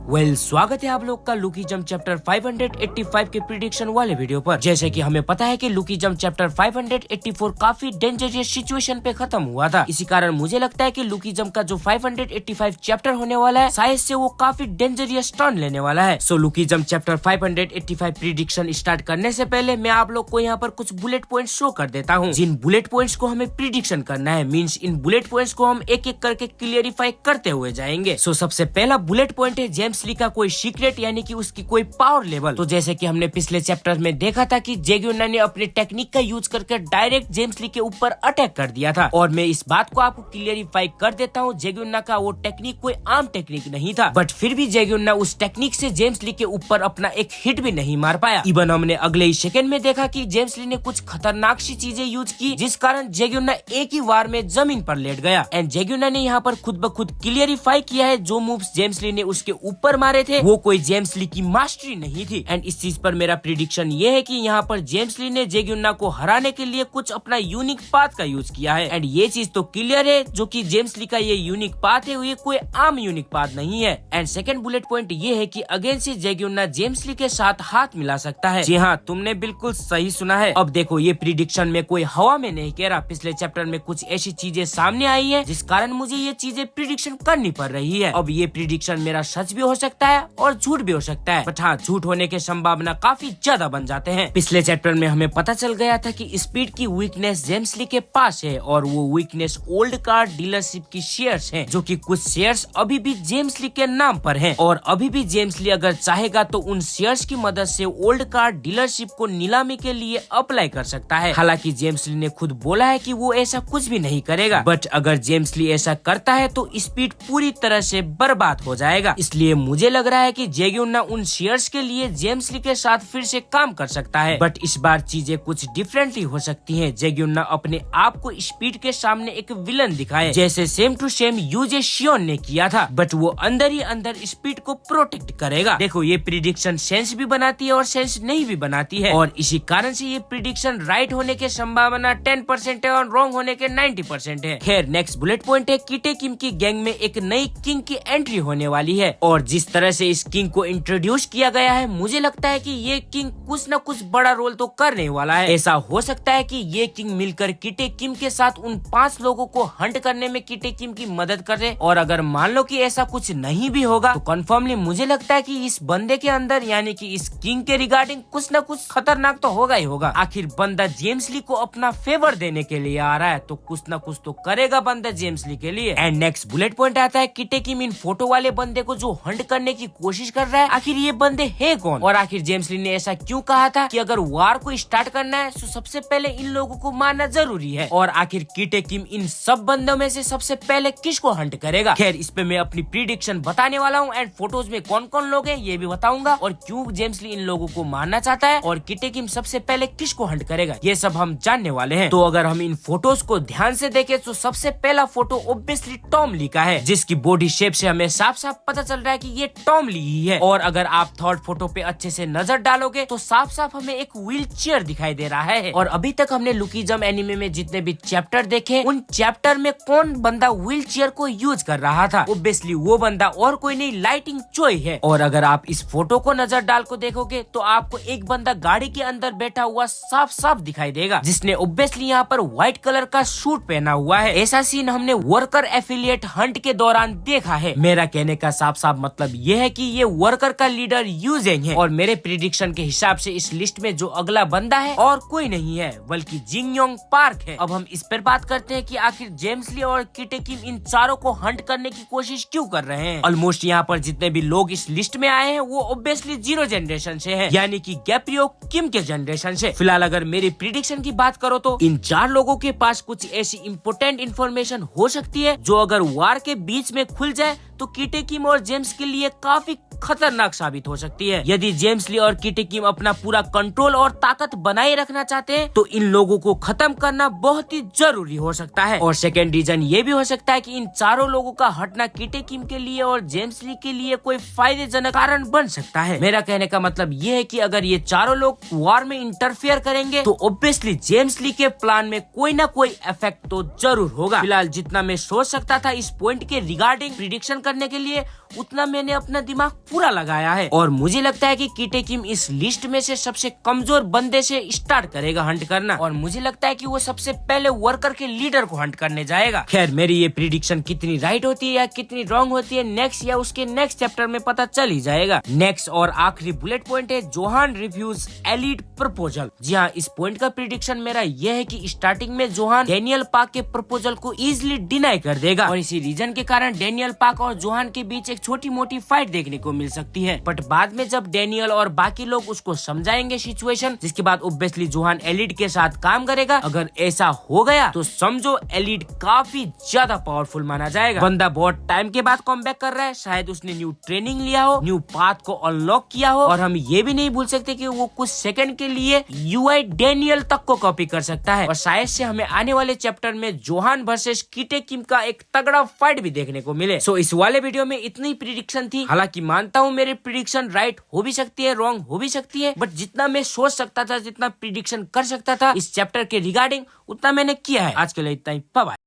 स्वागत है आप लोग का लुकी जंप चैप्टर 585 के प्रिडिक्शन वाले वीडियो पर। जैसे कि हमें पता है कि लुकी जंप चैप्टर 584 काफी डेंजरस सिचुएशन पे खत्म हुआ था। इसी कारण मुझे लगता है कि लुकी जंप का जो 585 चैप्टर होने वाला है शायद से वो काफी डेंजरस टर्न लेने वाला है। सो लुकी जंप चैप्टर 585 प्रिडिक्शन स्टार्ट करने से पहले मैं आप लोग को यहाँ पर कुछ बुलेट पॉइंट शो कर देता हूँ। जिन बुलेट पॉइंट्स को हमें प्रिडिक्शन करना है, मीन्स इन बुलेट पॉइंट्स को हम एक एक करके क्लियरिफाई करते हुए जाएंगे। सो सबसे पहला बुलेट पॉइंट है जेम्स ली का कोई सीक्रेट, यानी कि उसकी कोई पावर लेवल। तो जैसे कि हमने पिछले चैप्टर में देखा था कि जेग्युन्ना ने अपने टेक्निक का यूज करके डायरेक्ट जेम्स ली के ऊपर अटैक कर दिया था, और मैं इस बात को आपको क्लियरिफाई कर देता हूँ, जेग्युन्ना का वो टेक्निक कोई आम टेक्निक नहीं था, बट फिर भी जेग्युन्ना उस टेक्निक से जेम्स ली के ऊपर अपना एक हिट भी नहीं मार पाया। इवन हमने अगले ही सेकंड में देखा कि जेम्स ली ने कुछ खतरनाक सी चीजें यूज की, जिस कारण जेग्युन्ना एक ही वार में जमीन पर लेट गया। एंड जेग्युन्ना ने यहाँ पर खुद ब खुद क्लियरिफाई किया है जो मूव्स जेम्स ली ने उसके ऊपर मारे थे वो कोई जेम्स ली की मास्टरी नहीं थी। एंड इस चीज पर मेरा प्रिडिक्शन ये है कि यहाँ पर जेम्स ली ने जेग्युन्ना को हराने के लिए कुछ अपना यूनिक पाथ का यूज किया है। एंड ये चीज तो क्लियर है जो कि जेम्स ली का ये यूनिक पाथ है ये कोई आम यूनिक पाथ नहीं है। एंड सेकंड बुलेट पॉइंट ये है कि अगेन से जेग्युन्ना जेम्स ली के साथ हाथ मिला सकता है। जी हाँ, तुमने बिल्कुल सही सुना है। अब देखो, ये प्रिडिक्शन में कोई हवा में नहीं कह रहा, पिछले चैप्टर में कुछ ऐसी चीजें सामने आई है जिस कारण मुझे ये चीजें प्रिडिक्शन करनी पड़ रही है। अब ये प्रिडिक्शन मेरा सच भी हो सकता है और झूठ भी हो सकता है, बट हाँ, झूठ होने की संभावना काफी ज्यादा बन जाते हैं। पिछले चैप्टर में हमें पता चल गया था कि स्पीड की वीकनेस जेम्स ली के पास है, और वो वीकनेस ओल्ड कार डीलरशिप की शेयर्स हैं, जो कि कुछ शेयर्स अभी भी जेम्स ली के नाम पर हैं, और अभी भी जेम्स ली अगर चाहेगा तो उन शेयर्स की मदद से ओल्ड कार डीलरशिप को नीलामी के लिए अप्लाई कर सकता है। हालांकि जेम्स ली ने खुद बोला है कि वो ऐसा कुछ भी नहीं करेगा, बट अगर जेम्स ली ऐसा करता है तो स्पीड पूरी तरह से बर्बाद हो जाएगा। इसलिए मुझे लग रहा है कि जेग्युन्ना उन शेयर्स के लिए जेम्स ली के साथ फिर से काम कर सकता है, बट इस बार चीजें कुछ डिफरेंटली हो सकती हैं। जेग्युन्ना अपने आप को स्पीड के सामने एक विलन दिखाए, जैसे सेम टू सेम यूजे शियोन ने किया था, बट वो अंदर ही अंदर स्पीड को प्रोटेक्ट करेगा। देखो, ये प्रिडिक्शन सेंस भी बनाती है और सेंस नहीं भी बनाती है, और इसी कारण से ये प्रिडिक्शन राइट होने की संभावना 10% है और रॉन्ग होने के 90% है। खैर, नेक्स्ट बुलेट पॉइंट है किटे किम की गैंग में एक नई किंग की एंट्री होने वाली है, और जिस तरह से इस किंग को इंट्रोड्यूस किया गया है मुझे लगता है कि ये किंग कुछ न कुछ बड़ा रोल तो करने वाला है। ऐसा हो सकता है कि ये किंग मिलकर किटे किम के साथ उन 5 लोगों को हंट करने में किटे किम की मदद करे, और अगर मान लो कि ऐसा कुछ नहीं भी होगा तो कंफर्मली मुझे लगता है कि इस बंदे के अंदर, यानी कि इस किंग के रिगार्डिंग कुछ न कुछ खतरनाक तो होगा ही होगा। आखिर बंदा जेम्स ली को अपना फेवर देने के लिए आ रहा है तो कुछ न कुछ तो करेगा बंदा जेम्स ली के लिए। एंड नेक्स्ट बुलेट पॉइंट आता है किटे किम इन फोटो वाले बंदे को जो हंट करने की कोशिश कर रहा है, आखिर ये बंदे है कौन, और आखिर जेम्स ली ने ऐसा क्यों कहा था कि अगर वार को स्टार्ट करना है तो सबसे पहले इन लोगों को मारना जरूरी है, और आखिर किटे किम इन सब बंदों में से सबसे पहले किसको हंट करेगा। खैर, इस पे मैं अपनी प्रिडिक्शन बताने वाला हूँ, एंड फोटोज में कौन कौन लोग हैं ये भी बताऊंगा, और क्यों जेम्स ली इन लोगों को मारना चाहता है, और किटे किम सबसे पहले किसको हंट करेगा, ये सब हम जानने वाले हैं। तो अगर हम इन फोटोज को ध्यान से देखें तो सबसे पहला फोटो ऑब्वियसली टॉम ली का है, जिसकी बॉडी शेप से हमें साफ साफ पता चल रहा है कि ये टॉम ली ही है। और अगर आप थर्ड फोटो पे अच्छे से नजर डालोगे तो साफ साफ हमें एक व्हील चेयर दिखाई दे रहा है, और अभी तक हमने लुकी जंप एनिमे में जितने भी चैप्टर देखे उन चैप्टर में कौन बंदा व्हील चेयर को यूज कर रहा था, ऑब्वियसली वो बंदा और कोई नहीं, लाइटिंग चोई है। और अगर आप इस फोटो को नजर डाल को देखोगे तो आपको एक बंदा गाड़ी के अंदर बैठा हुआ साफ साफ दिखाई देगा, जिसने ऑब्वियसली यहाँ पर व्हाइट कलर का सूट पहना हुआ है। ऐसा सीन हमने वर्कर एफिलिएट हंट के दौरान देखा है। मेरा कहने का साफ साफ मतलब ये है कि ये वर्कर का लीडर यूजेंग है, और मेरे प्रिडिक्शन के हिसाब से इस लिस्ट में जो अगला बंदा है और कोई नहीं है बल्कि जिंग योंग पार्क है। अब हम इस पर बात करते हैं कि आखिर जेम्स ली और किटे किम इन चारों को हंट करने की कोशिश क्यों कर रहे हैं। ऑलमोस्ट यहाँ पर जितने भी लोग इस लिस्ट में आए हैं वो ऑब्वियसली 0 जनरेशन से है, यानी कि गैप्रियो किम के जनरेशन से। फिलहाल अगर मेरी प्रिडिक्शन की बात करो तो इन 4 लोगों के पास कुछ ऐसी इम्पोर्टेंट इन्फॉर्मेशन हो सकती है जो अगर वार के बीच में खुल जाए तो किटे किम और जेम्स के लिए काफी खतरनाक साबित हो सकती है। यदि जेम्स ली और किटे किम अपना पूरा कंट्रोल और ताकत बनाए रखना चाहते हैं तो इन लोगों को खत्म करना बहुत ही जरूरी हो सकता है। और सेकेंड रीजन ये भी हो सकता है कि इन चारों लोगों का हटना किटे किम के लिए और जेम्स ली के लिए कोई फायदेजनक कारण बन सकता है। मेरा कहने का मतलब ये है कि अगर ये चारों लोग वार में इंटरफेयर करेंगे तो ऑब्वियसली जेम्स ली के प्लान में कोई ना कोई इफेक्ट तो जरूर होगा। फिलहाल जितना मैं सोच सकता था इस पॉइंट के रिगार्डिंग प्रिडिक्शन करने के लिए उतना मैंने अपना दिमाग पूरा लगाया है और मुझे लगता है कि कीटे किम इस लिस्ट में से सबसे कमजोर बंदे से स्टार्ट करेगा हंट करना और मुझे लगता है कि वो सबसे पहले वर्कर के लीडर को हंट करने जाएगा। खैर मेरी ये प्रिडिक्शन कितनी राइट होती है या कितनी रॉन्ग होती है नेक्स्ट या उसके नेक्स्ट चैप्टर में पता चल ही जाएगा। नेक्स्ट और आखिरी बुलेट पॉइंट है जोहान रिफ्यूज एलिट प्रपोजल। जी हाँ, इस पॉइंट का प्रिडिक्शन मेरा यह है कि स्टार्टिंग में जोहान डेनियल पाक के प्रपोजल को इजिली डिनाई कर देगा और इसी रीजन के कारण डेनियल पाक और जोहान के बीच एक छोटी मोटी फाइट देखने को मिल सकती है। बट बाद में जब डेनियल और बाकी लोग उसको समझाएंगे सिचुएशन, जिसके बाद ऑब्वियसली जोहान एलिट के साथ काम करेगा। अगर ऐसा हो गया तो समझो एलिट काफी ज्यादा पावरफुल माना जाएगा। बंदा बहुत टाइम के बाद कमबैक कर रहा है, शायद उसने न्यू ट्रेनिंग लिया हो, न्यू पाथ को अनलॉक किया हो और हम ये भी नहीं भूल सकते कि वो कुछ सेकंड के लिए यूआई डेनियल तक को कॉपी कर सकता है और शायद से हमें आने वाले चैप्टर में जोहान वर्सेस कीटे किम का एक तगड़ा फाइट भी देखने को मिले। सो इस वाले वीडियो में इतनी प्रिडिक्शन थी। हालांकि मानता हूँ मेरी प्रिडिक्शन राइट हो भी सकती है, रॉन्ग हो भी सकती है, बट जितना मैं सोच सकता था, जितना प्रिडिक्शन कर सकता था इस चैप्टर के रिगार्डिंग, उतना मैंने किया है। आज के लिए इतना ही, बाय बाय।